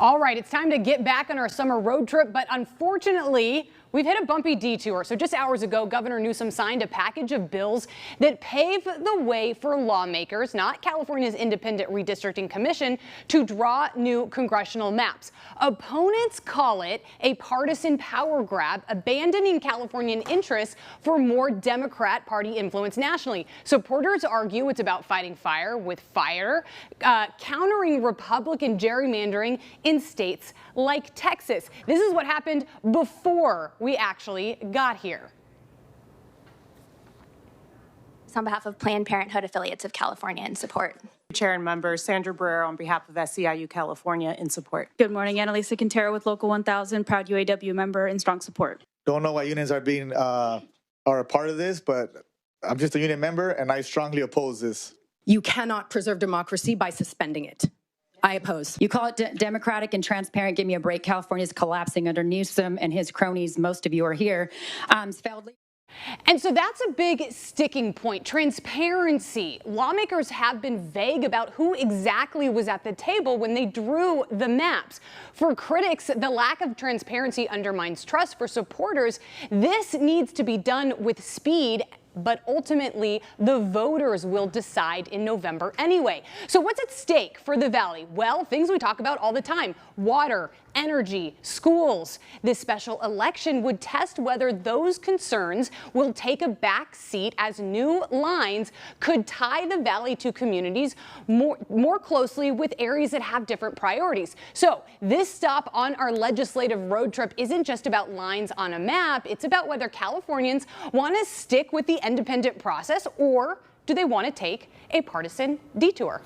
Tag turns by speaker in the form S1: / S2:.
S1: All right, it's time to get back on our summer road trip, but unfortunately, we've hit a bumpy detour. So just hours ago, Governor Newsom signed a package of bills that pave the way for lawmakers, not California's Independent Redistricting Commission, to draw new congressional maps. Opponents call it a partisan power grab, abandoning Californian interests for more Democrat Party influence nationally. Supporters argue it's about fighting fire with fire, countering Republican gerrymandering in states like Texas. This is what happened before we actually got here.
S2: On behalf of Planned Parenthood affiliates of California in support.
S3: Chair and members, Sandra Brewer on behalf of SEIU California in support.
S4: Good morning, Annalisa Quintero with Local 1000, proud UAW member in strong support.
S5: Don't know why unions are a part of this, but I'm just a union member and I strongly oppose this.
S6: You cannot preserve democracy by suspending it. I oppose.
S7: You call it democratic and transparent. Give me a break. California's collapsing under Newsom and his cronies. Most of you are here.
S1: And so that's a big sticking point. Transparency. Lawmakers have been vague about who exactly was at the table when they drew the maps. For critics, the lack of transparency undermines trust. For supporters, this needs to be done with speed. But ultimately, the voters will decide in November anyway. So what's at stake for the Valley? Well, things we talk about all the time: water, energy, schools. This special election would test whether those concerns will take a back seat, as new lines could tie the Valley to communities more closely with areas that have different priorities. So this stop on our legislative road trip isn't just about lines on a map. It's about whether Californians want to stick with the independent process, or do they want to take a partisan detour?